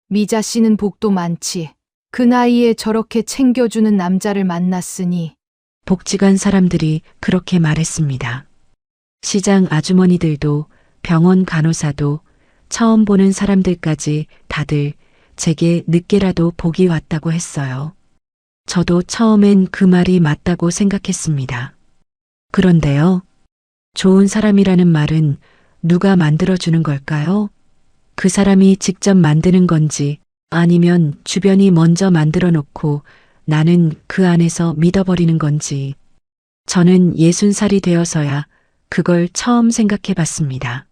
미자 씨는 복도 많지. 그 나이에 저렇게 챙겨주는 남자를 만났으니 복지관 사람들이 그렇게 말했습니다. 시장 아주머니들도 병원 간호사도 처음 보는 사람들까지 다들 제게 늦게라도 복이 왔다고 했어요. 저도 처음엔 그 말이 맞다고 생각했습니다. 그런데요. 좋은 사람이라는 말은 누가 만들어주는 걸까요? 그 사람이 직접 만드는 건지 아니면 주변이 먼저 만들어 놓고 나는 그 안에서 믿어버리는 건지. 저는 60살이 되어서야 그걸 처음 생각해 봤습니다.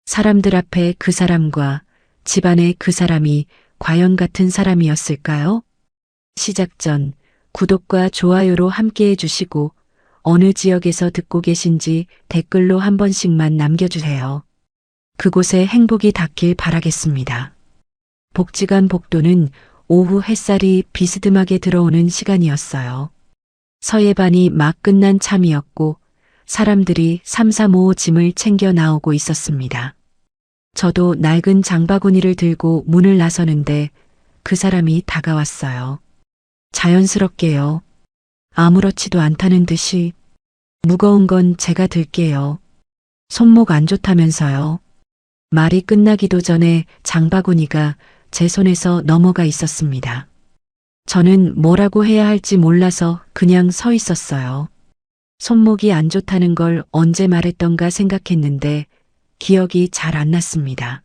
사람들 앞에 그 사람과 집안에 그 사람이 과연 같은 사람이었을까요? 시작 전 구독과 좋아요로 함께 해주시고 어느 지역에서 듣고 계신지 댓글로 한 번씩만 남겨주세요. 그곳에 행복이 닿길 바라겠습니다. 복지관 복도는 오후 햇살이 비스듬하게 들어오는 시간이었어요. 서예반이 막 끝난 참이었고 사람들이 삼삼오오 짐을 챙겨 나오고 있었습니다. 저도 낡은 장바구니를 들고 문을 나서는데 그 사람이 다가왔어요. 자연스럽게요. 아무렇지도 않다는 듯이 무거운 건 제가 들게요. 손목 안 좋다면서요. 말이 끝나기도 전에 장바구니가 제 손에서 넘어가 있었습니다. 저는 뭐라고 해야 할지 몰라서 그냥 서 있었어요. 손목이 안 좋다는 걸 언제 말했던가 생각했는데 기억이 잘 안 났습니다.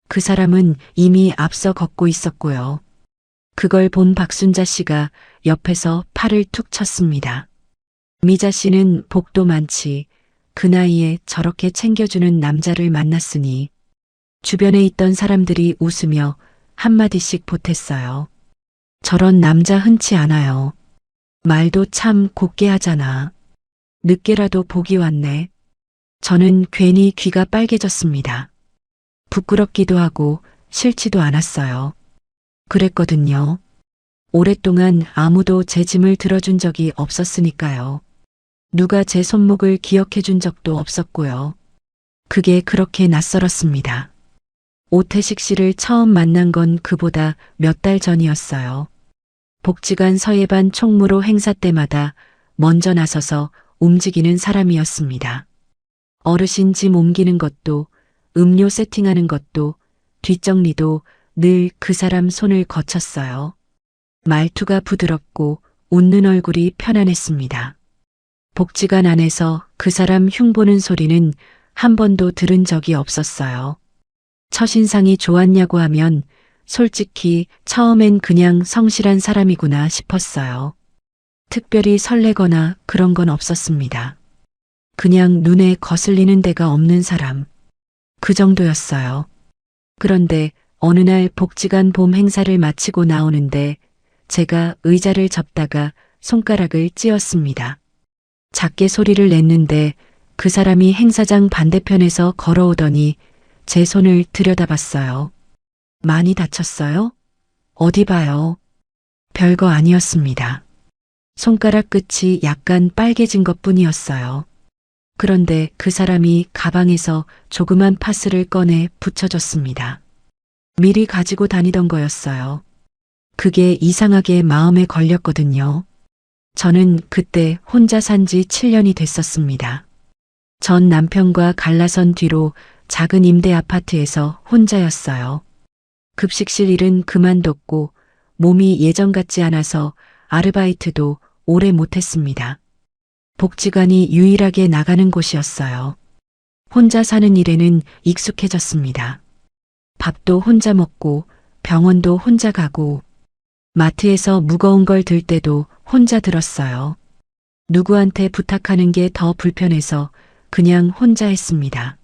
그 사람은 이미 앞서 걷고 있었고요. 그걸 본 박순자 씨가 옆에서 팔을 툭 쳤습니다. 미자 씨는 복도 많지 그 나이에 저렇게 챙겨주는 남자를 만났으니 주변에 있던 사람들이 웃으며 한마디씩 보탰어요. 저런 남자 흔치 않아요. 말도 참 곱게 하잖아. 늦게라도 복이 왔네. 저는 괜히 귀가 빨개졌습니다. 부끄럽기도 하고 싫지도 않았어요. 그랬거든요. 오랫동안 아무도 제 짐을 들어준 적이 없었으니까요. 누가 제 손목을 기억해 준 적도 없었고요. 그게 그렇게 낯설었습니다. 오태식 씨를 처음 만난 건 그보다 몇 달 전이었어요. 복지관 서예반 총무로 행사 때마다 먼저 나서서 움직이는 사람이었습니다. 어르신 짐 옮기는 것도 음료 세팅하는 것도 뒷정리도 늘 그 사람 손을 거쳤어요. 말투가 부드럽고 웃는 얼굴이 편안했습니다. 복지관 안에서 그 사람 흉보는 소리는 한 번도 들은 적이 없었어요. 첫인상이 좋았냐고 하면 솔직히 처음엔 그냥 성실한 사람이구나 싶었어요. 특별히 설레거나 그런 건 없었습니다. 그냥 눈에 거슬리는 데가 없는 사람. 그 정도였어요. 그런데 어느 날 복지관 봄 행사를 마치고 나오는데 제가 의자를 접다가 손가락을 찧었습니다. 작게 소리를 냈는데 그 사람이 행사장 반대편에서 걸어오더니 제 손을 들여다봤어요. 많이 다쳤어요? 어디 봐요. 별거 아니었습니다. 손가락 끝이 약간 빨개진 것뿐이었어요. 그런데 그 사람이 가방에서 조그만 파스를 꺼내 붙여줬습니다. 미리 가지고 다니던 거였어요. 그게 이상하게 마음에 걸렸거든요. 저는 그때 혼자 산 지 7년이 됐었습니다. 전 남편과 갈라선 뒤로 작은 임대 아파트에서 혼자였어요. 급식실 일은 그만뒀고 몸이 예전 같지 않아서 아르바이트도 오래 못했습니다. 복지관이 유일하게 나가는 곳이었어요. 혼자 사는 일에는 익숙해졌습니다. 밥도 혼자 먹고 병원도 혼자 가고 마트에서 무거운 걸 들 때도 혼자 들었어요. 누구한테 부탁하는 게 더 불편해서 그냥 혼자 했습니다.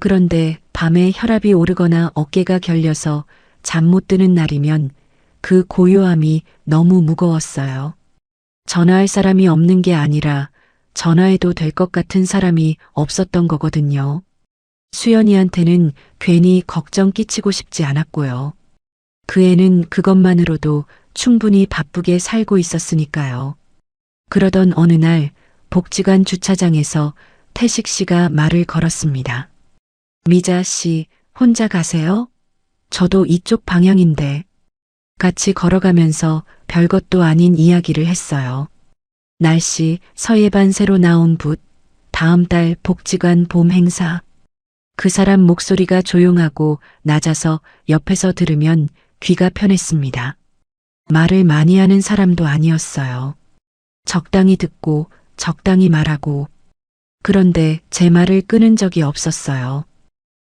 그런데 밤에 혈압이 오르거나 어깨가 결려서 잠 못 드는 날이면 그 고요함이 너무 무거웠어요. 전화할 사람이 없는 게 아니라 전화해도 될 것 같은 사람이 없었던 거거든요. 수연이한테는 괜히 걱정 끼치고 싶지 않았고요. 그 애는 그것만으로도 충분히 바쁘게 살고 있었으니까요. 그러던 어느 날 복지관 주차장에서 태식 씨가 말을 걸었습니다. 미자 씨, 혼자 가세요? 저도 이쪽 방향인데. 같이 걸어가면서 별것도 아닌 이야기를 했어요. 날씨, 서예반 새로 나온 붓, 다음 달 복지관 봄 행사. 그 사람 목소리가 조용하고 낮아서 옆에서 들으면 귀가 편했습니다. 말을 많이 하는 사람도 아니었어요. 적당히 듣고 적당히 말하고. 그런데 제 말을 끊은 적이 없었어요.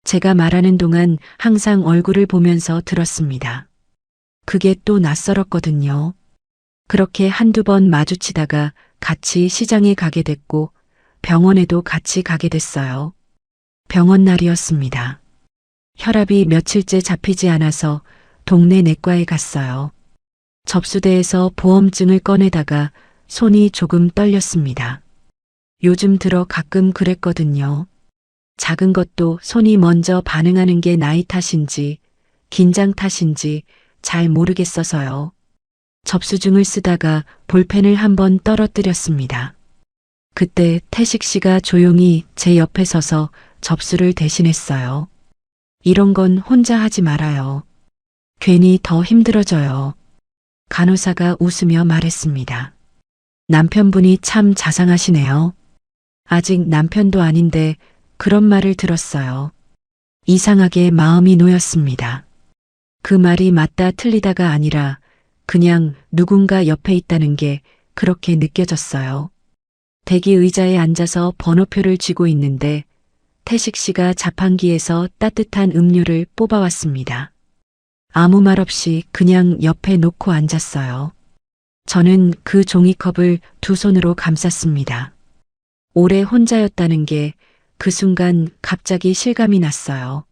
제가 말하는 동안 항상 얼굴을 보면서 들었습니다. 그게 또 낯설었거든요. 그렇게 한두 번 마주치다가 같이 시장에 가게 됐고 병원에도 같이 가게 됐어요. 병원 날이었습니다. 혈압이 며칠째 잡히지 않아서 동네 내과에 갔어요. 접수대에서 보험증을 꺼내다가 손이 조금 떨렸습니다. 요즘 들어 가끔 그랬거든요. 작은 것도 손이 먼저 반응하는 게 나이 탓인지 긴장 탓인지 잘 모르겠어서요. 접수증을 쓰다가 볼펜을 한번 떨어뜨렸습니다. 그때 태식 씨가 조용히 제 옆에 서서 접수를 대신했어요. 이런 건 혼자 하지 말아요. 괜히 더 힘들어져요. 간호사가 웃으며 말했습니다. 남편분이 참 자상하시네요. 아직 남편도 아닌데 그런 말을 들었어요. 이상하게 마음이 놓였습니다. 그 말이 맞다 틀리다가 아니라 그냥 누군가 옆에 있다는 게 그렇게 느껴졌어요. 대기 의자에 앉아서 번호표를 쥐고 있는데 태식 씨가 자판기에서 따뜻한 음료를 뽑아왔습니다. 아무 말 없이 그냥 옆에 놓고 앉았어요. 저는 그 종이컵을 두 손으로 감쌌습니다. 오래 혼자였다는 게 그 순간 갑자기 실감이 났어요.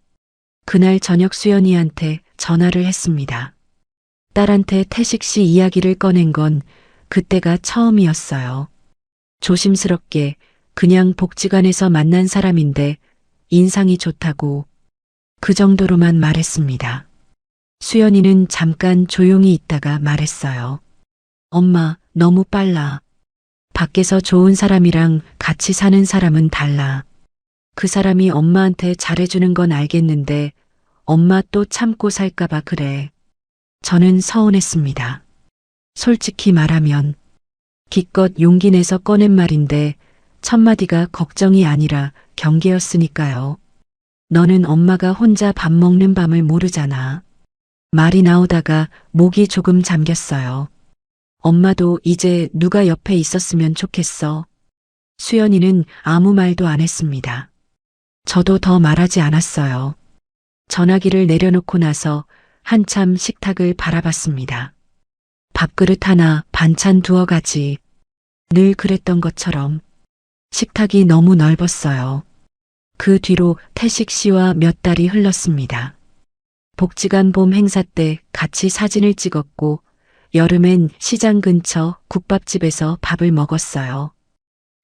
그날 저녁 수연이한테 전화를 했습니다. 딸한테 태식 씨 이야기를 꺼낸 건 그때가 처음이었어요. 조심스럽게 그냥 복지관에서 만난 사람인데 인상이 좋다고 그 정도로만 말했습니다. 수연이는 잠깐 조용히 있다가 말했어요. 엄마, 너무 빨라. 밖에서 좋은 사람이랑 같이 사는 사람은 달라. 그 사람이 엄마한테 잘해주는 건 알겠는데 엄마 또 참고 살까봐 그래. 저는 서운했습니다. 솔직히 말하면 기껏 용기 내서 꺼낸 말인데 첫마디가 걱정이 아니라 경계였으니까요. 너는 엄마가 혼자 밥 먹는 밤을 모르잖아. 말이 나오다가 목이 조금 잠겼어요. 엄마도 이제 누가 옆에 있었으면 좋겠어. 수연이는 아무 말도 안 했습니다. 저도 더 말하지 않았어요. 전화기를 내려놓고 나서 한참 식탁을 바라봤습니다. 밥그릇 하나 반찬 두어 가지. 늘 그랬던 것처럼 식탁이 너무 넓었어요. 그 뒤로 태식 씨와 몇 달이 흘렀습니다. 복지관 봄 행사 때 같이 사진을 찍었고 여름엔 시장 근처 국밥집에서 밥을 먹었어요.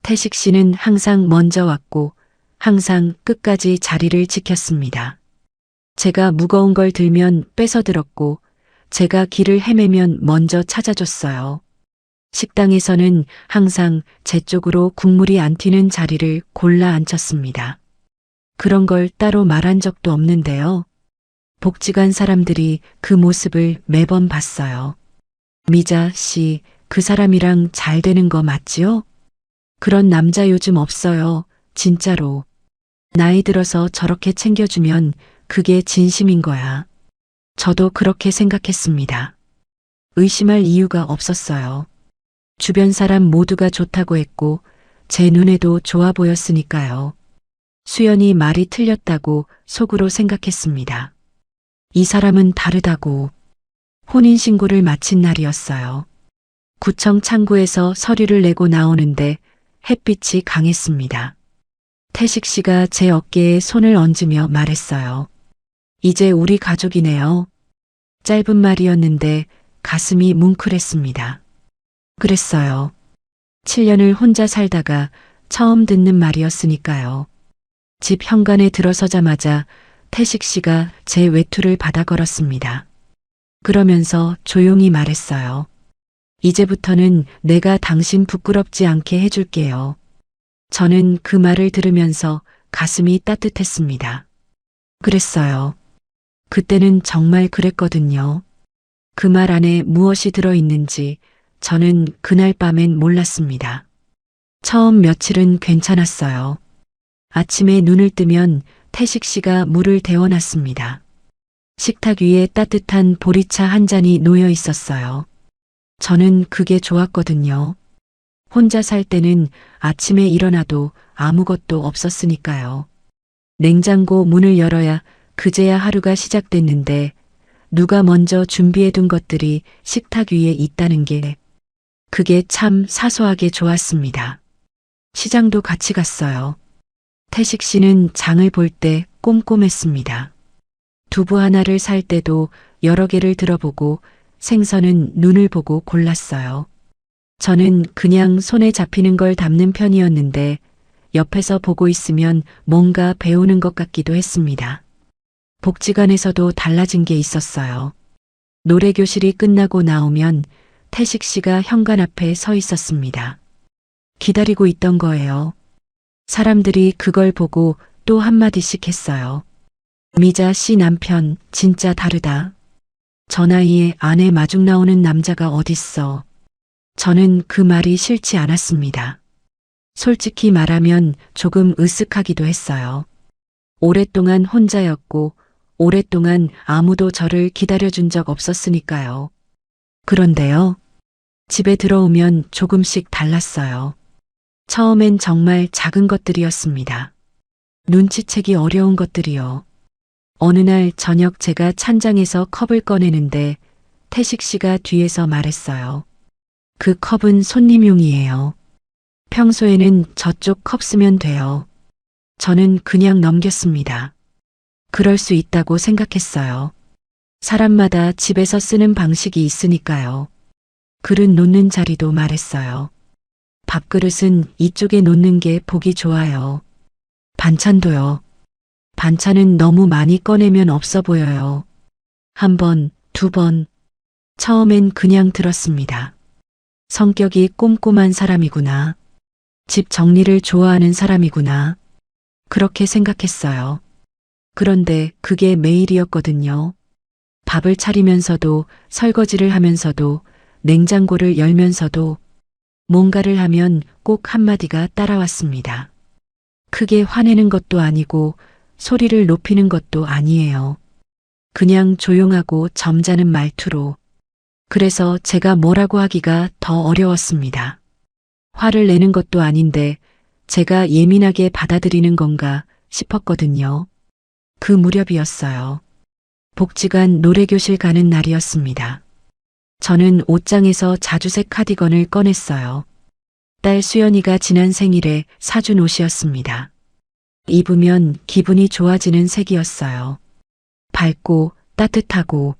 태식 씨는 항상 먼저 왔고 항상 끝까지 자리를 지켰습니다. 제가 무거운 걸 들면 뺏어 들었고 제가 길을 헤매면 먼저 찾아줬어요. 식당에서는 항상 제 쪽으로 국물이 안 튀는 자리를 골라 앉혔습니다. 그런 걸 따로 말한 적도 없는데요. 복지관 사람들이 그 모습을 매번 봤어요. 미자 씨, 그 사람이랑 잘 되는 거 맞지요? 그런 남자 요즘 없어요. 진짜로. 나이 들어서 저렇게 챙겨주면 그게 진심인 거야. 저도 그렇게 생각했습니다. 의심할 이유가 없었어요. 주변 사람 모두가 좋다고 했고 제 눈에도 좋아 보였으니까요. 수연이 말이 틀렸다고 속으로 생각했습니다. 이 사람은 다르다고. 혼인신고를 마친 날이었어요. 구청 창구에서 서류를 내고 나오는데 햇빛이 강했습니다. 태식 씨가 제 어깨에 손을 얹으며 말했어요. 이제 우리 가족이네요. 짧은 말이었는데 가슴이 뭉클했습니다. 그랬어요. 7년을 혼자 살다가 처음 듣는 말이었으니까요. 집 현관에 들어서자마자 태식 씨가 제 외투를 받아 걸었습니다. 그러면서 조용히 말했어요. 이제부터는 내가 당신 부끄럽지 않게 해줄게요. 저는 그 말을 들으면서 가슴이 따뜻했습니다. 그랬어요. 그때는 정말 그랬거든요. 그 말 안에 무엇이 들어있는지 저는 그날 밤엔 몰랐습니다. 처음 며칠은 괜찮았어요. 아침에 눈을 뜨면 태식 씨가 물을 데워놨습니다. 식탁 위에 따뜻한 보리차 한 잔이 놓여 있었어요. 저는 그게 좋았거든요. 혼자 살 때는 아침에 일어나도 아무것도 없었으니까요. 냉장고 문을 열어야 그제야 하루가 시작됐는데 누가 먼저 준비해둔 것들이 식탁 위에 있다는 게 그게 참 사소하게 좋았습니다. 시장도 같이 갔어요. 태식 씨는 장을 볼 때 꼼꼼했습니다. 두부 하나를 살 때도 여러 개를 들어보고 생선은 눈을 보고 골랐어요. 저는 그냥 손에 잡히는 걸 담는 편이었는데 옆에서 보고 있으면 뭔가 배우는 것 같기도 했습니다. 복지관에서도 달라진 게 있었어요. 노래교실이 끝나고 나오면 태식 씨가 현관 앞에 서 있었습니다. 기다리고 있던 거예요. 사람들이 그걸 보고 또 한마디씩 했어요. 미자 씨 남편 진짜 다르다. 저 나이에 아내 마중 나오는 남자가 어딨어. 저는 그 말이 싫지 않았습니다. 솔직히 말하면 조금 으쓱하기도 했어요. 오랫동안 혼자였고 오랫동안 아무도 저를 기다려준 적 없었으니까요. 그런데요. 집에 들어오면 조금씩 달랐어요. 처음엔 정말 작은 것들이었습니다. 눈치채기 어려운 것들이요. 어느 날 저녁 제가 찬장에서 컵을 꺼내는데 태식 씨가 뒤에서 말했어요. 그 컵은 손님용이에요. 평소에는 저쪽 컵 쓰면 돼요. 저는 그냥 넘겼습니다. 그럴 수 있다고 생각했어요. 사람마다 집에서 쓰는 방식이 있으니까요. 그릇 놓는 자리도 말했어요. 밥그릇은 이쪽에 놓는 게 보기 좋아요. 반찬도요. 반찬은 너무 많이 꺼내면 없어 보여요. 한 번, 두 번. 처음엔 그냥 들었습니다. 성격이 꼼꼼한 사람이구나. 집 정리를 좋아하는 사람이구나. 그렇게 생각했어요. 그런데 그게 매일이었거든요. 밥을 차리면서도 설거지를 하면서도 냉장고를 열면서도 뭔가를 하면 꼭 한마디가 따라왔습니다. 크게 화내는 것도 아니고 소리를 높이는 것도 아니에요. 그냥 조용하고 점잖은 말투로. 그래서 제가 뭐라고 하기가 더 어려웠습니다. 화를 내는 것도 아닌데 제가 예민하게 받아들이는 건가 싶었거든요. 그 무렵이었어요. 복지관 노래교실 가는 날이었습니다. 저는 옷장에서 자주색 카디건을 꺼냈어요. 딸 수연이가 지난 생일에 사준 옷이었습니다. 입으면 기분이 좋아지는 색이었어요. 밝고 따뜻하고.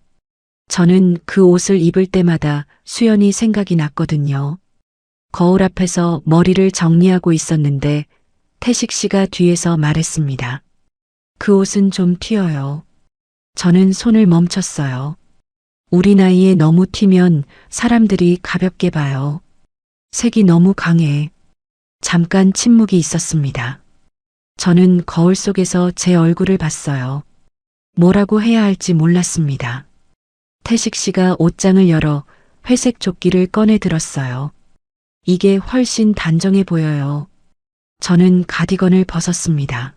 저는 그 옷을 입을 때마다 수연이 생각이 났거든요. 거울 앞에서 머리를 정리하고 있었는데 태식 씨가 뒤에서 말했습니다. 그 옷은 좀 튀어요. 저는 손을 멈췄어요. 우리 나이에 너무 튀면 사람들이 가볍게 봐요. 색이 너무 강해. 잠깐 침묵이 있었습니다. 저는 거울 속에서 제 얼굴을 봤어요. 뭐라고 해야 할지 몰랐습니다. 태식 씨가 옷장을 열어 회색 조끼를 꺼내 들었어요. 이게 훨씬 단정해 보여요. 저는 가디건을 벗었습니다.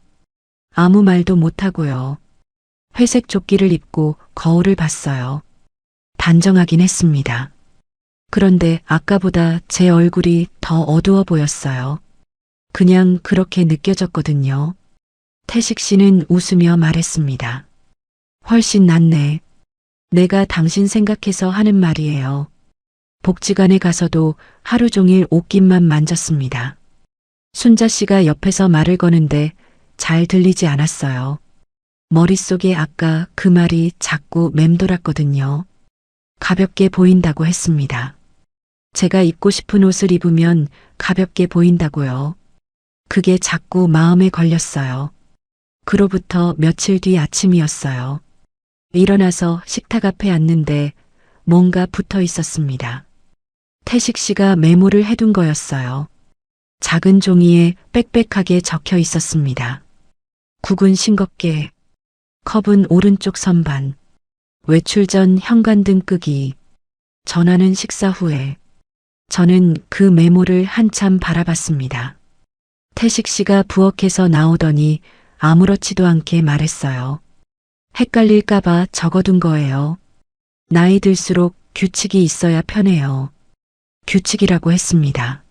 아무 말도 못하고요. 회색 조끼를 입고 거울을 봤어요. 단정하긴 했습니다. 그런데 아까보다 제 얼굴이 더 어두워 보였어요. 그냥 그렇게 느껴졌거든요. 태식 씨는 웃으며 말했습니다. 훨씬 낫네. 내가 당신 생각해서 하는 말이에요. 복지관에 가서도 하루 종일 옷깃만 만졌습니다. 순자 씨가 옆에서 말을 거는데 잘 들리지 않았어요. 머릿속에 아까 그 말이 자꾸 맴돌았거든요. 가볍게 보인다고 했습니다. 제가 입고 싶은 옷을 입으면 가볍게 보인다고요. 그게 자꾸 마음에 걸렸어요. 그로부터 며칠 뒤 아침이었어요. 일어나서 식탁 앞에 앉는데 뭔가 붙어 있었습니다. 태식 씨가 메모를 해둔 거였어요. 작은 종이에 빽빽하게 적혀 있었습니다. 국은 싱겁게, 컵은 오른쪽 선반. 외출 전 현관등 끄기. 전화는 식사 후에. 저는 그 메모를 한참 바라봤습니다. 태식 씨가 부엌에서 나오더니 아무렇지도 않게 말했어요. 헷갈릴까봐 적어둔 거예요. 나이 들수록 규칙이 있어야 편해요. 규칙이라고 했습니다.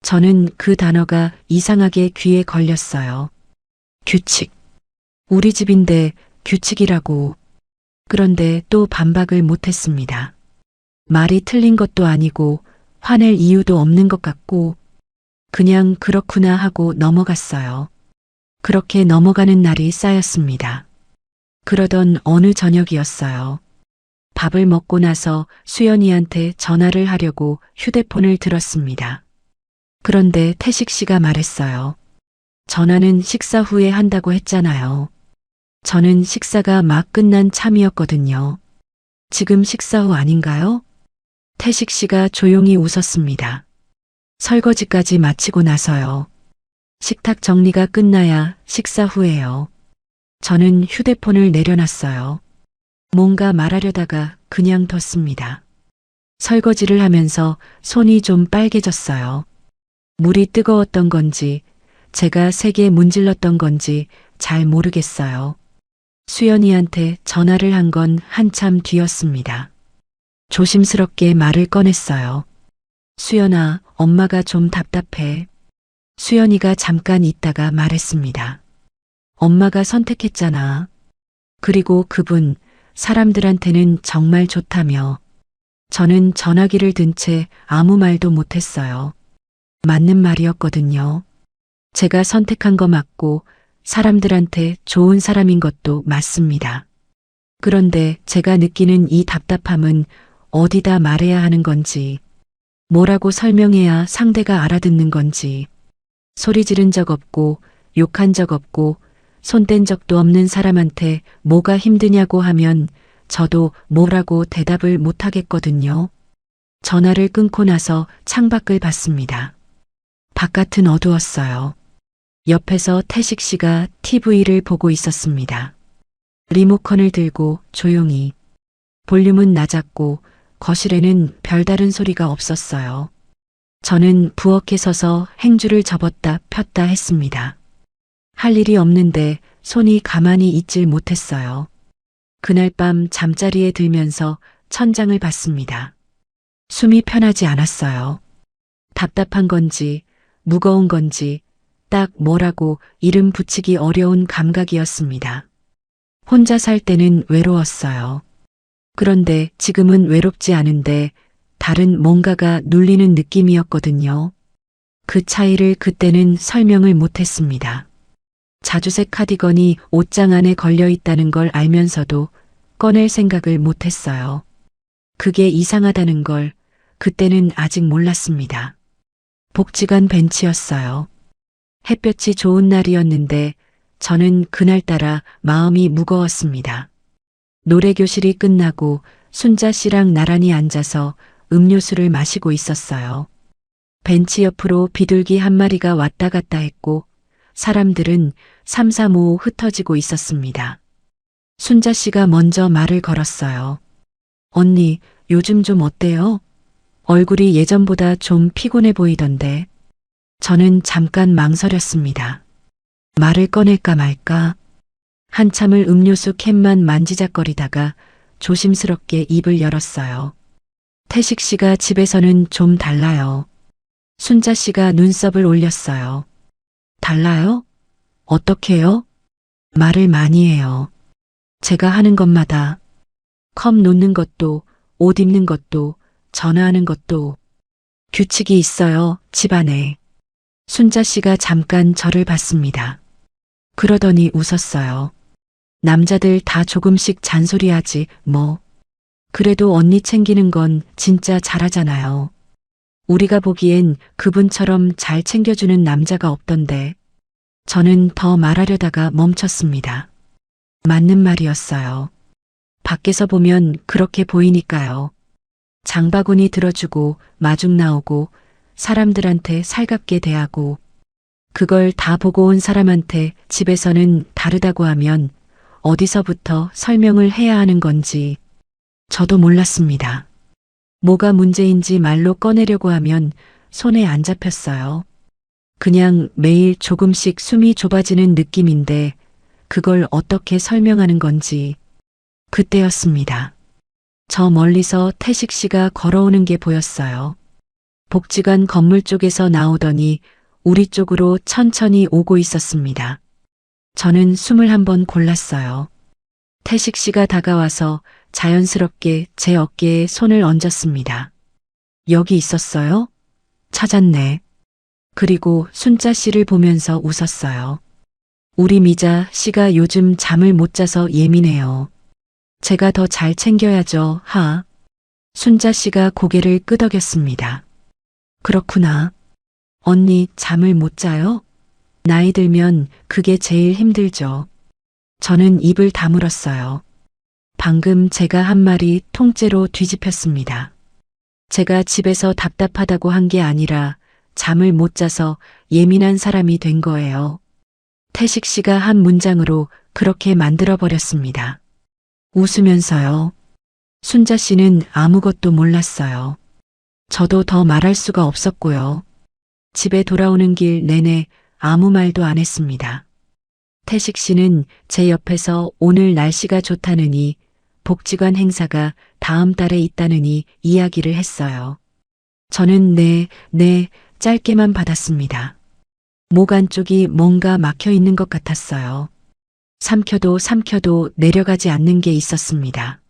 저는 그 단어가 이상하게 귀에 걸렸어요. 규칙. 우리 집인데 규칙이라고. 그런데 또 반박을 못했습니다. 말이 틀린 것도 아니고 화낼 이유도 없는 것 같고 그냥 그렇구나 하고 넘어갔어요. 그렇게 넘어가는 날이 쌓였습니다. 그러던 어느 저녁이었어요. 밥을 먹고 나서 수연이한테 전화를 하려고 휴대폰을 들었습니다. 그런데 태식 씨가 말했어요. 전화는 식사 후에 한다고 했잖아요. 저는 식사가 막 끝난 참이었거든요. 지금 식사 후 아닌가요? 태식 씨가 조용히 웃었습니다. 설거지까지 마치고 나서요. 식탁 정리가 끝나야 식사 후에요. 저는 휴대폰을 내려놨어요. 뭔가 말하려다가 그냥 뒀습니다. 설거지를 하면서 손이 좀 빨개졌어요. 물이 뜨거웠던 건지 제가 세게 문질렀던 건지 잘 모르겠어요. 수연이한테 전화를 한 건 한참 뒤였습니다. 조심스럽게 말을 꺼냈어요. 수연아, 엄마가 좀 답답해. 수연이가 잠깐 있다가 말했습니다. 엄마가 선택했잖아. 그리고 그분, 사람들한테는 정말 좋다며. 저는 전화기를 든 채 아무 말도 못했어요. 맞는 말이었거든요. 제가 선택한 거 맞고 사람들한테 좋은 사람인 것도 맞습니다. 그런데 제가 느끼는 이 답답함은 어디다 말해야 하는 건지, 뭐라고 설명해야 상대가 알아듣는 건지, 소리 지른 적 없고 욕한 적 없고 손 뗀 적도 없는 사람한테 뭐가 힘드냐고 하면 저도 뭐라고 대답을 못 하겠거든요. 전화를 끊고 나서 창밖을 봤습니다. 바깥은 어두웠어요. 옆에서 태식 씨가 TV를 보고 있었습니다. 리모컨을 들고 조용히. 볼륨은 낮았고 거실에는 별다른 소리가 없었어요. 저는 부엌에 서서 행주를 접었다 폈다 했습니다. 할 일이 없는데 손이 가만히 있질 못했어요. 그날 밤 잠자리에 들면서 천장을 봤습니다. 숨이 편하지 않았어요. 답답한 건지 무거운 건지 딱 뭐라고 이름 붙이기 어려운 감각이었습니다. 혼자 살 때는 외로웠어요. 그런데 지금은 외롭지 않은데 다른 뭔가가 눌리는 느낌이었거든요. 그 차이를 그때는 설명을 못했습니다. 자주색 카디건이 옷장 안에 걸려 있다는 걸 알면서도 꺼낼 생각을 못했어요. 그게 이상하다는 걸 그때는 아직 몰랐습니다. 복지관 벤치였어요. 햇볕이 좋은 날이었는데 저는 그날따라 마음이 무거웠습니다. 노래교실이 끝나고 순자 씨랑 나란히 앉아서 음료수를 마시고 있었어요. 벤치 옆으로 비둘기 한 마리가 왔다 갔다 했고 사람들은 삼삼오오 흩어지고 있었습니다. 순자 씨가 먼저 말을 걸었어요. 언니, 요즘 좀 어때요? 얼굴이 예전보다 좀 피곤해 보이던데. 저는 잠깐 망설였습니다. 말을 꺼낼까 말까. 한참을 음료수 캔만 만지작거리다가 조심스럽게 입을 열었어요. 태식 씨가 집에서는 좀 달라요. 순자 씨가 눈썹을 올렸어요. 달라요? 어떻게요? 말을 많이 해요. 제가 하는 것마다 컵 놓는 것도 옷 입는 것도 전화하는 것도 규칙이 있어요, 집안에. 순자 씨가 잠깐 저를 봤습니다. 그러더니 웃었어요. 남자들 다 조금씩 잔소리하지 뭐. 그래도 언니 챙기는 건 진짜 잘하잖아요. 우리가 보기엔 그분처럼 잘 챙겨주는 남자가 없던데. 저는 더 말하려다가 멈췄습니다. 맞는 말이었어요. 밖에서 보면 그렇게 보이니까요. 장바구니 들어주고 마중 나오고 사람들한테 살갑게 대하고 그걸 다 보고 온 사람한테 집에서는 다르다고 하면 어디서부터 설명을 해야 하는 건지 저도 몰랐습니다. 뭐가 문제인지 말로 꺼내려고 하면 손에 안 잡혔어요. 그냥 매일 조금씩 숨이 좁아지는 느낌인데 그걸 어떻게 설명하는 건지 그때였습니다. 저 멀리서 태식 씨가 걸어오는 게 보였어요. 복지관 건물 쪽에서 나오더니 우리 쪽으로 천천히 오고 있었습니다. 저는 숨을 한번 골랐어요. 태식 씨가 다가와서 자연스럽게 제 어깨에 손을 얹었습니다. 여기 있었어요? 찾았네. 그리고 순자 씨를 보면서 웃었어요. 우리 미자 씨가 요즘 잠을 못 자서 예민해요. 제가 더 잘 챙겨야죠, 하. 순자 씨가 고개를 끄덕였습니다. 그렇구나. 언니 잠을 못 자요? 나이 들면 그게 제일 힘들죠. 저는 입을 다물었어요. 방금 제가 한 말이 통째로 뒤집혔습니다. 제가 집에서 답답하다고 한 게 아니라 잠을 못 자서 예민한 사람이 된 거예요. 태식 씨가 한 문장으로 그렇게 만들어버렸습니다. 웃으면서요. 순자 씨는 아무것도 몰랐어요. 저도 더 말할 수가 없었고요. 집에 돌아오는 길 내내 아무 말도 안 했습니다. 태식 씨는 제 옆에서 오늘 날씨가 좋다느니 복지관 행사가 다음 달에 있다느니 이야기를 했어요. 저는 네, 짧게만 받았습니다. 목 안쪽이 뭔가 막혀 있는 것 같았어요. 삼켜도 내려가지 않는 게 있었습니다.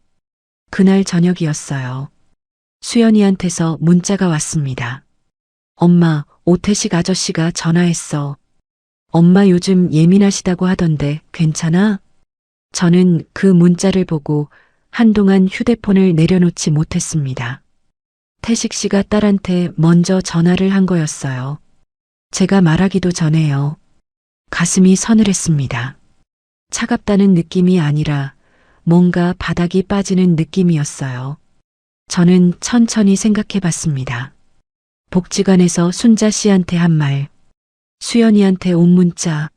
그날 저녁이었어요. 수연이한테서 문자가 왔습니다. 엄마, 오태식 아저씨가 전화했어. 엄마 요즘 예민하시다고 하던데 괜찮아? 저는 그 문자를 보고 한동안 휴대폰을 내려놓지 못했습니다. 태식 씨가 딸한테 먼저 전화를 한 거였어요. 제가 말하기도 전에요. 가슴이 서늘했습니다. 차갑다는 느낌이 아니라 뭔가 바닥이 빠지는 느낌이었어요. 저는 천천히 생각해 봤습니다. 복지관에서 순자 씨한테 한 말, 수연이한테 온 문자,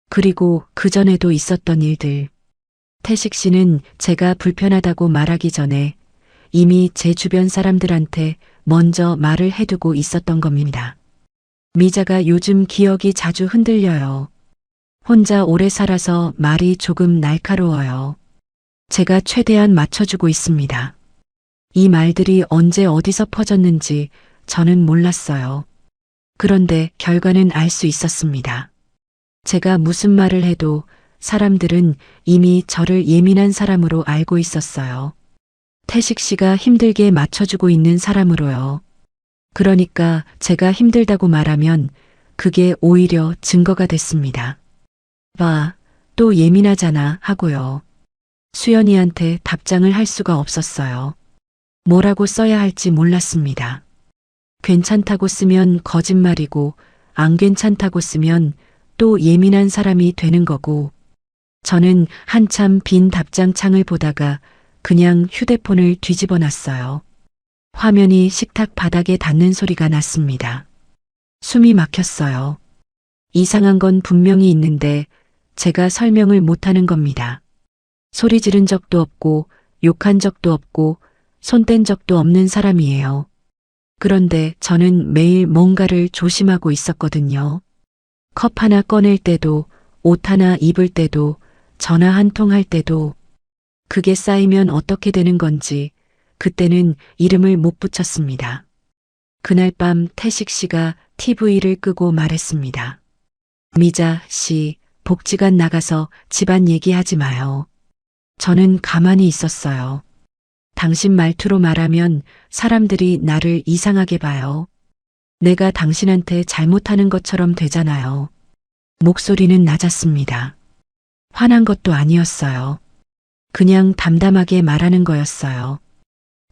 그리고 그전에도 있었던 일들. 태식 씨는 제가 불편하다고 말하기 전에 이미 제 주변 사람들한테 먼저 말을 해두고 있었던 겁니다. 미자가 요즘 기억이 자주 흔들려요. 혼자 오래 살아서 말이 조금 날카로워요. 제가 최대한 맞춰주고 있습니다. 이 말들이 언제 어디서 퍼졌는지 저는 몰랐어요. 그런데 결과는 알 수 있었습니다. 제가 무슨 말을 해도 사람들은 이미 저를 예민한 사람으로 알고 있었어요. 태식 씨가 힘들게 맞춰주고 있는 사람으로요. 그러니까 제가 힘들다고 말하면 그게 오히려 증거가 됐습니다. 봐, 또 예민하잖아 하고요. 수연이한테 답장을 할 수가 없었어요. 뭐라고 써야 할지 몰랐습니다. 괜찮다고 쓰면 거짓말이고 안 괜찮다고 쓰면 또 예민한 사람이 되는 거고 저는 한참 빈 답장창을 보다가 그냥 휴대폰을 뒤집어 놨어요. 화면이 식탁 바닥에 닿는 소리가 났습니다. 숨이 막혔어요. 이상한 건 분명히 있는데 제가 설명을 못하는 겁니다. 소리 지른 적도 없고 욕한 적도 없고 손 뗀 적도 없는 사람이에요. 그런데 저는 매일 뭔가를 조심하고 있었거든요. 컵 하나 꺼낼 때도, 옷 하나 입을 때도, 전화 한 통 할 때도 그게 쌓이면 어떻게 되는 건지 그때는 이름을 못 붙였습니다. 그날 밤 태식 씨가 TV를 끄고 말했습니다. 미자 씨, 복지관 나가서 집안 얘기하지 마요. 저는 가만히 있었어요. 당신 말투로 말하면 사람들이 나를 이상하게 봐요. 내가 당신한테 잘못하는 것처럼 되잖아요. 목소리는 낮았습니다. 화난 것도 아니었어요. 그냥 담담하게 말하는 거였어요.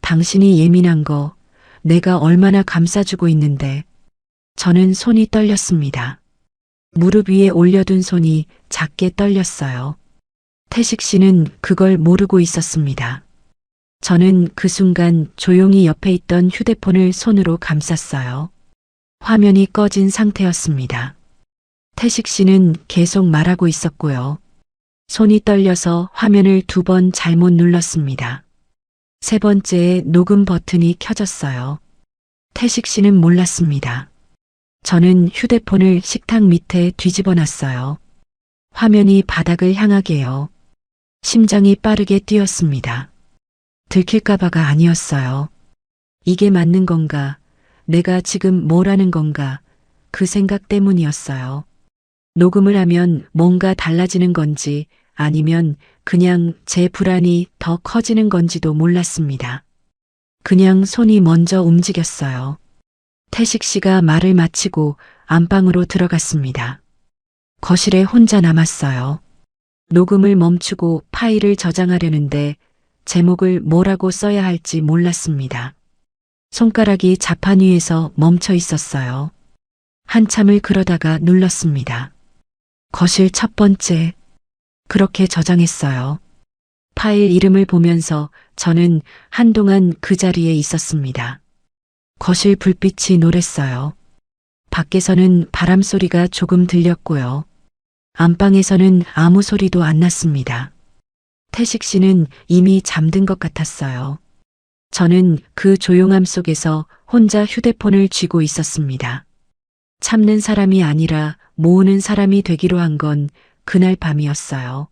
당신이 예민한 거 내가 얼마나 감싸주고 있는데. 저는 손이 떨렸습니다. 무릎 위에 올려둔 손이 작게 떨렸어요. 태식 씨는 그걸 모르고 있었습니다. 저는 그 순간 조용히 옆에 있던 휴대폰을 손으로 감쌌어요. 화면이 꺼진 상태였습니다. 태식 씨는 계속 말하고 있었고요. 손이 떨려서 화면을 2번 잘못 눌렀습니다. 세 번째에 녹음 버튼이 켜졌어요. 태식 씨는 몰랐습니다. 저는 휴대폰을 식탁 밑에 뒤집어 놨어요. 화면이 바닥을 향하게요. 심장이 빠르게 뛰었습니다. 들킬까봐가 아니었어요. 이게 맞는 건가? 내가 지금 뭘 하는 건가? 그 생각 때문이었어요. 녹음을 하면 뭔가 달라지는 건지 아니면 그냥 제 불안이 더 커지는 건지도 몰랐습니다. 그냥 손이 먼저 움직였어요. 태식 씨가 말을 마치고 안방으로 들어갔습니다. 거실에 혼자 남았어요. 녹음을 멈추고 파일을 저장하려는데 제목을 뭐라고 써야 할지 몰랐습니다. 손가락이 자판 위에서 멈춰 있었어요. 한참을 그러다가 눌렀습니다. 거실 첫 번째. 그렇게 저장했어요. 파일 이름을 보면서 저는 한동안 그 자리에 있었습니다. 거실 불빛이 노랬어요. 밖에서는 바람 소리가 조금 들렸고요. 안방에서는 아무 소리도 안 났습니다. 태식 씨는 이미 잠든 것 같았어요. 저는 그 조용함 속에서 혼자 휴대폰을 쥐고 있었습니다. 참는 사람이 아니라 모으는 사람이 되기로 한 건 그날 밤이었어요.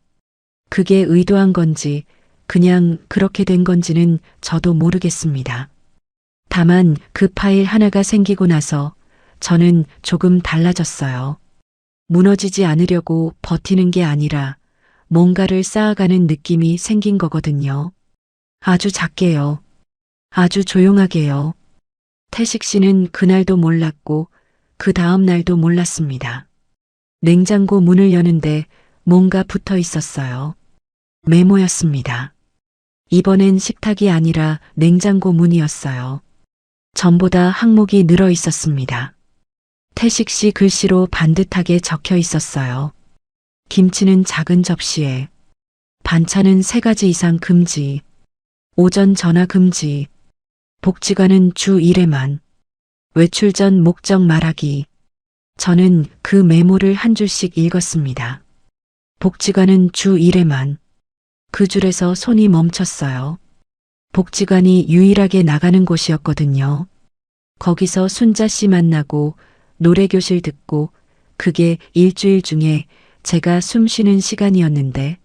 그게 의도한 건지 그냥 그렇게 된 건지는 저도 모르겠습니다. 다만 그 파일 하나가 생기고 나서 저는 조금 달라졌어요. 무너지지 않으려고 버티는 게 아니라 뭔가를 쌓아가는 느낌이 생긴 거거든요. 아주 작게요. 아주 조용하게요. 태식 씨는 그날도 몰랐고 그 다음 날도 몰랐습니다. 냉장고 문을 여는데 뭔가 붙어 있었어요. 메모였습니다. 이번엔 식탁이 아니라 냉장고 문이었어요. 전보다 항목이 늘어 있었습니다. 태식 씨 글씨로 반듯하게 적혀 있었어요. 김치는 작은 접시에, 반찬은 3가지 이상 금지, 오전 전화 금지, 복지관은 주 1회만, 외출 전 목적 말하기. 저는 그 메모를 한 줄씩 읽었습니다. 복지관은 주 1회만. 그 줄에서 손이 멈췄어요. 복지관이 유일하게 나가는 곳이었거든요. 거기서 순자 씨 만나고 노래교실 듣고 그게 일주일 중에 제가 숨 쉬는 시간이었는데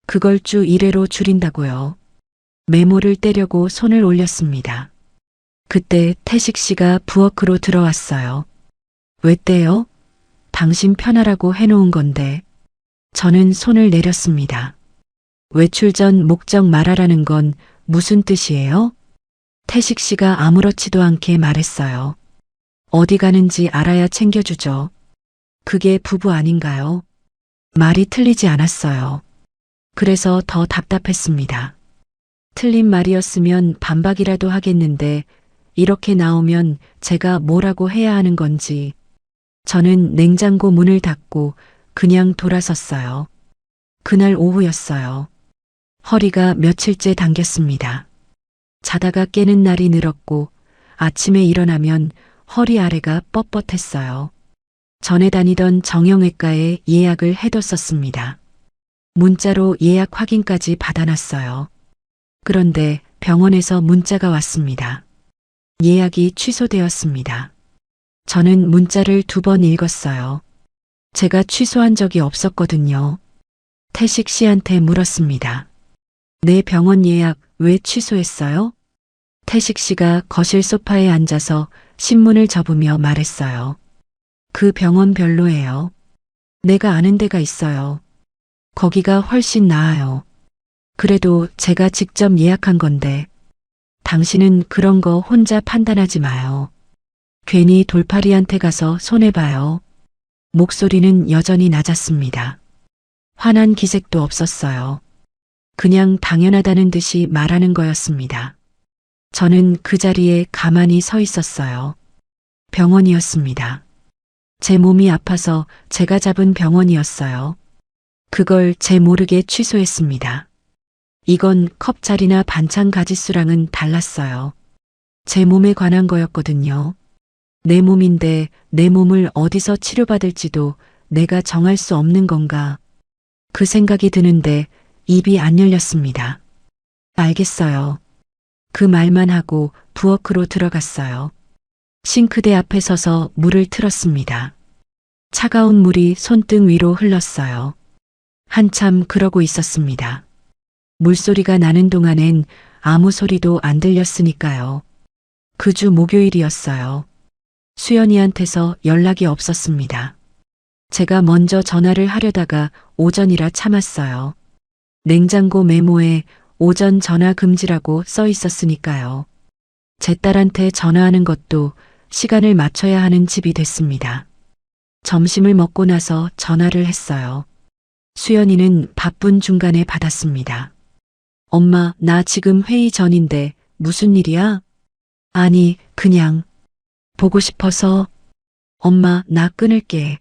그걸 주 1회로 줄인다고요. 메모를 떼려고 손을 올렸습니다. 그때 태식 씨가 부엌으로 들어왔어요. 왜 떼요? 당신 편하라고 해놓은 건데. 저는 손을 내렸습니다. 외출 전 목적 말하라는 건 무슨 뜻이에요? 태식 씨가 아무렇지도 않게 말했어요. 어디 가는지 알아야 챙겨주죠. 그게 부부 아닌가요? 말이 틀리지 않았어요. 그래서 더 답답했습니다. 틀린 말이었으면 반박이라도 하겠는데 이렇게 나오면 제가 뭐라고 해야 하는 건지. 저는 냉장고 문을 닫고 그냥 돌아섰어요. 그날 오후였어요. 허리가 며칠째 당겼습니다. 자다가 깨는 날이 늘었고 아침에 일어나면 허리 아래가 뻣뻣했어요. 전에 다니던 정형외과에 예약을 해뒀었습니다. 문자로 예약 확인까지 받아놨어요. 그런데 병원에서 문자가 왔습니다. 예약이 취소되었습니다. 저는 문자를 2번 읽었어요. 제가 취소한 적이 없었거든요. 태식 씨한테 물었습니다. 내 병원 예약 왜 취소했어요? 태식 씨가 거실 소파에 앉아서 신문을 접으며 말했어요. 그 병원 별로예요. 내가 아는 데가 있어요. 거기가 훨씬 나아요. 그래도 제가 직접 예약한 건데 당신은 그런 거 혼자 판단하지 마요. 괜히 돌팔이한테 가서 손해봐요. 목소리는 여전히 낮았습니다. 화난 기색도 없었어요. 그냥 당연하다는 듯이 말하는 거였습니다. 저는 그 자리에 가만히 서 있었어요. 병원이었습니다. 제 몸이 아파서 제가 잡은 병원이었어요. 그걸 제 모르게 취소했습니다. 이건 컵자리나 반찬 가짓수랑은 달랐어요. 제 몸에 관한 거였거든요. 내 몸인데 내 몸을 어디서 치료받을지도 내가 정할 수 없는 건가. 그 생각이 드는데 입이 안 열렸습니다. 알겠어요. 그 말만 하고 부엌으로 들어갔어요. 싱크대 앞에 서서 물을 틀었습니다. 차가운 물이 손등 위로 흘렀어요. 한참 그러고 있었습니다. 물소리가 나는 동안엔 아무 소리도 안 들렸으니까요. 그 주 목요일이었어요. 수연이한테서 연락이 없었습니다. 제가 먼저 전화를 하려다가 오전이라 참았어요. 냉장고 메모에 오전 전화 금지라고 써 있었으니까요. 제 딸한테 전화하는 것도 시간을 맞춰야 하는 집이 됐습니다. 점심을 먹고 나서 전화를 했어요. 수연이는 바쁜 중간에 받았습니다. 엄마, 나 지금 회의 전인데 무슨 일이야? 아니, 그냥 보고 싶어서. 엄마, 나 끊을게.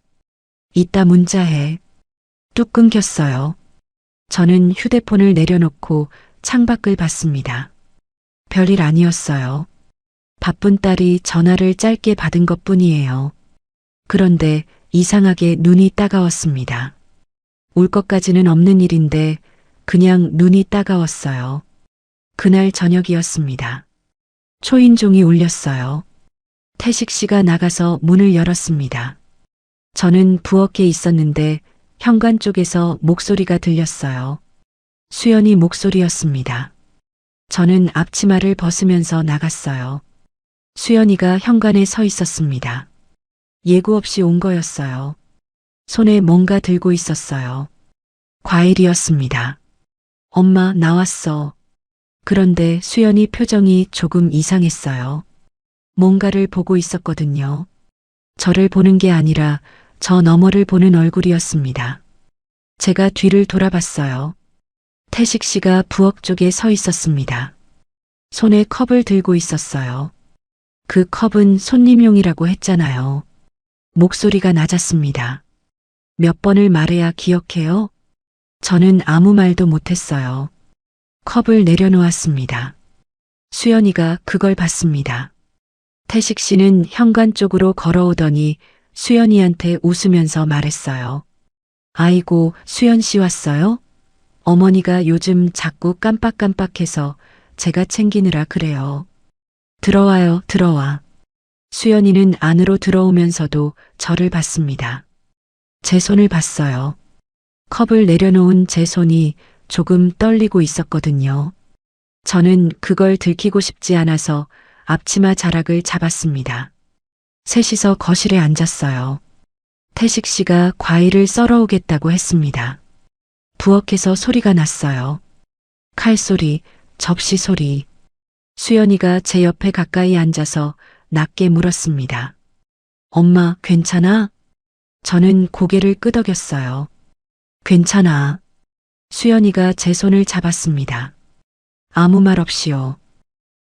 이따 문자해. 뚝 끊겼어요. 저는 휴대폰을 내려놓고 창밖을 봤습니다. 별일 아니었어요. 바쁜 딸이 전화를 짧게 받은 것뿐이에요. 그런데 이상하게 눈이 따가웠습니다. 울 것까지는 없는 일인데 그냥 눈이 따가웠어요. 그날 저녁이었습니다. 초인종이 울렸어요. 태식 씨가 나가서 문을 열었습니다. 저는 부엌에 있었는데 현관 쪽에서 목소리가 들렸어요. 수연이 목소리였습니다. 저는 앞치마를 벗으면서 나갔어요. 수연이가 현관에 서 있었습니다. 예고 없이 온 거였어요. 손에 뭔가 들고 있었어요. 과일이었습니다. 엄마, 나왔어. 그런데 수연이 표정이 조금 이상했어요. 뭔가를 보고 있었거든요. 저를 보는 게 아니라 저 너머를 보는 얼굴이었습니다. 제가 뒤를 돌아봤어요. 태식 씨가 부엌 쪽에 서 있었습니다. 손에 컵을 들고 있었어요. 그 컵은 손님용이라고 했잖아요. 목소리가 낮았습니다. 몇 번을 말해야 기억해요? 저는 아무 말도 못했어요. 컵을 내려놓았습니다. 수연이가 그걸 봤습니다. 태식 씨는 현관 쪽으로 걸어오더니 수연이한테 웃으면서 말했어요. 아이고, 수연 씨 왔어요? 어머니가 요즘 자꾸 깜빡깜빡해서 제가 챙기느라 그래요. 들어와요, 들어와. 수연이는 안으로 들어오면서도 저를 봤습니다. 제 손을 봤어요. 컵을 내려놓은 제 손이 조금 떨리고 있었거든요. 저는 그걸 들키고 싶지 않아서 앞치마 자락을 잡았습니다. 셋이서 거실에 앉았어요. 태식 씨가 과일을 썰어 오겠다고 했습니다. 부엌에서 소리가 났어요. 칼소리, 접시 소리. 수연이가 제 옆에 가까이 앉아서 낮게 물었습니다. 엄마, 괜찮아? 저는 고개를 끄덕였어요. 괜찮아. 수연이가 제 손을 잡았습니다. 아무 말 없이요.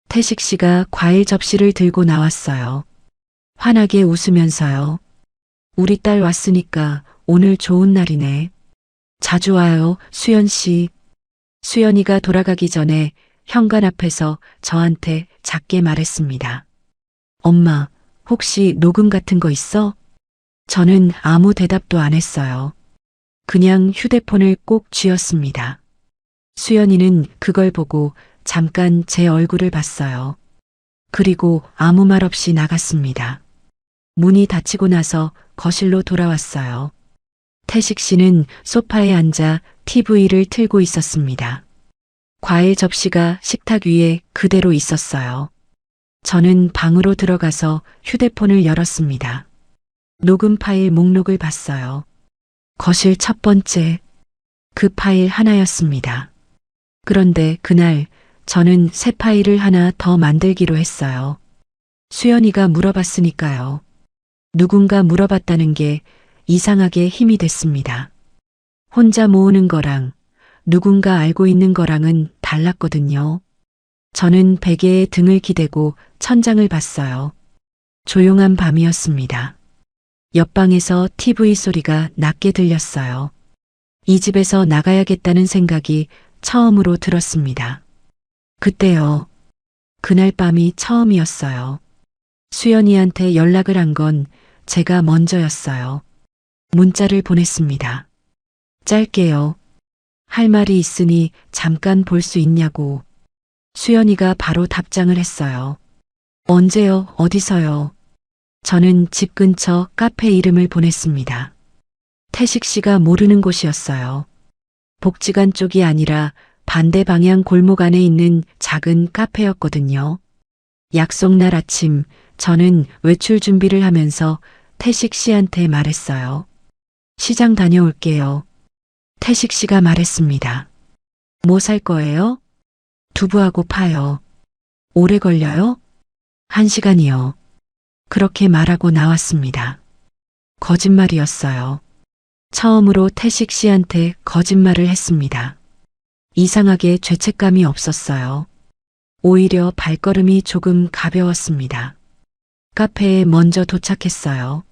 태식 씨가 과일 접시를 들고 나왔어요. 환하게 웃으면서요. 우리 딸 왔으니까 오늘 좋은 날이네. 자주 와요, 수연 씨. 수연이가 돌아가기 전에 현관 앞에서 저한테 작게 말했습니다. 엄마, 혹시 녹음 같은 거 있어? 저는 아무 대답도 안 했어요. 그냥 휴대폰을 꼭 쥐었습니다. 수연이는 그걸 보고 잠깐 제 얼굴을 봤어요. 그리고 아무 말 없이 나갔습니다. 문이 닫히고 나서 거실로 돌아왔어요. 태식 씨는 소파에 앉아 TV를 틀고 있었습니다. 과일 접시가 식탁 위에 그대로 있었어요. 저는 방으로 들어가서 휴대폰을 열었습니다. 녹음 파일 목록을 봤어요. 거실 첫 번째, 그 파일 하나였습니다. 그런데 그날 저는 새 파일을 하나 더 만들기로 했어요. 수연이가 물어봤으니까요. 누군가 물어봤다는 게 이상하게 힘이 됐습니다. 혼자 모으는 거랑 누군가 알고 있는 거랑은 달랐거든요. 저는 베개에 등을 기대고 천장을 봤어요. 조용한 밤이었습니다. 옆방에서 TV 소리가 낮게 들렸어요. 이 집에서 나가야겠다는 생각이 처음으로 들었습니다. 그때요. 그날 밤이 처음이었어요. 수연이한테 연락을 한 건 제가 먼저였어요. 문자를 보냈습니다. 짧게요. 할 말이 있으니 잠깐 볼 수 있냐고. 수연이가 바로 답장을 했어요. 언제요? 어디서요? 저는 집 근처 카페 이름을 보냈습니다. 태식 씨가 모르는 곳이었어요. 복지관 쪽이 아니라 반대 방향 골목 안에 있는 작은 카페였거든요. 약속 날 아침, 저는 외출 준비를 하면서 태식 씨한테 말했어요. 시장 다녀올게요. 태식 씨가 말했습니다. 뭐 살 거예요? 두부하고 파요. 오래 걸려요? 1시간이요. 그렇게 말하고 나왔습니다. 거짓말이었어요. 처음으로 태식 씨한테 거짓말을 했습니다. 이상하게 죄책감이 없었어요. 오히려 발걸음이 조금 가벼웠습니다. 카페에 먼저 도착했어요.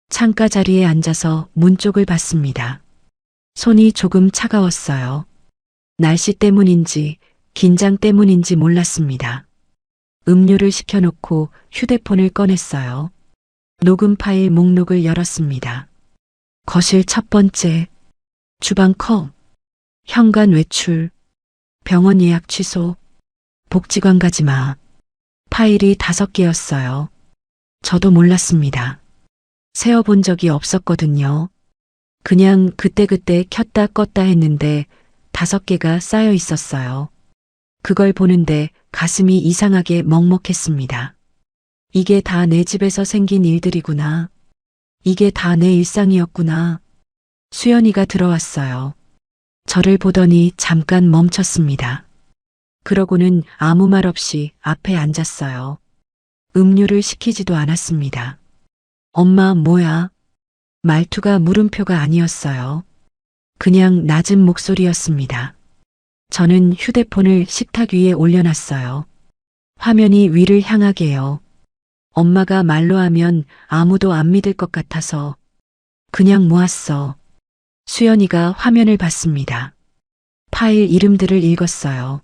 창가 자리에 앉아서 문 쪽을 봤습니다. 손이 조금 차가웠어요. 날씨 때문인지 긴장 때문인지 몰랐습니다. 음료를 시켜놓고 휴대폰을 꺼냈어요. 녹음 파일 목록을 열었습니다. 거실 첫 번째, 주방 컵, 현관 외출, 병원 예약 취소, 복지관 가지 마. 파일이 5개였어요. 저도 몰랐습니다. 세어본 적이 없었거든요. 그냥 그때그때 켰다 껐다 했는데 5개가 쌓여 있었어요. 그걸 보는데 가슴이 이상하게 먹먹했습니다. 이게 다 내 집에서 생긴 일들이구나. 이게 다 내 일상이었구나. 수연이가 들어왔어요. 저를 보더니 잠깐 멈췄습니다. 그러고는 아무 말 없이 앞에 앉았어요. 음료를 시키지도 않았습니다. 엄마 뭐야? 말투가 물음표가 아니었어요. 그냥 낮은 목소리였습니다. 저는 휴대폰을 식탁 위에 올려놨어요. 화면이 위를 향하게요. 엄마가 말로 하면 아무도 안 믿을 것 같아서 그냥 모았어. 수연이가 화면을 봤습니다. 파일 이름들을 읽었어요.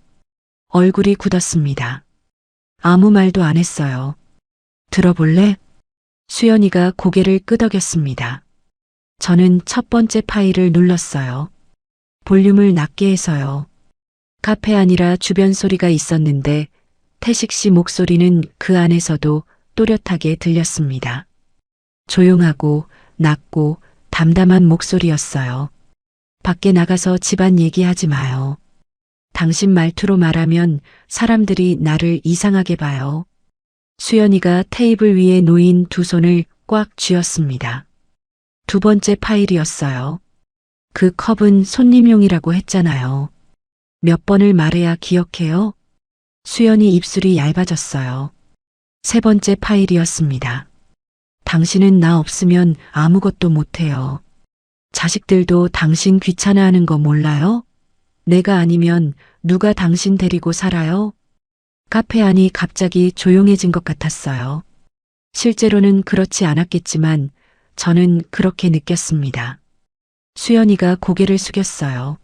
얼굴이 굳었습니다. 아무 말도 안 했어요. 들어볼래? 수연이가 고개를 끄덕였습니다. 저는 첫 번째 파일을 눌렀어요. 볼륨을 낮게 해서요. 카페 아니라 주변 소리가 있었는데 태식 씨 목소리는 그 안에서도 또렷하게 들렸습니다. 조용하고 낮고 담담한 목소리였어요. 밖에 나가서 집안 얘기하지 마요. 당신 말투로 말하면 사람들이 나를 이상하게 봐요. 수연이가 테이블 위에 놓인 두 손을 꽉 쥐었습니다. 두 번째 파일이었어요. 그 컵은 손님용이라고 했잖아요. 몇 번을 말해야 기억해요? 수연이 입술이 얇아졌어요. 세 번째 파일이었습니다. 당신은 나 없으면 아무것도 못해요. 자식들도 당신 귀찮아하는 거 몰라요? 내가 아니면 누가 당신 데리고 살아요? 카페 안이 갑자기 조용해진 것 같았어요. 실제로는 그렇지 않았겠지만 저는 그렇게 느꼈습니다. 수연이가 고개를 숙였어요.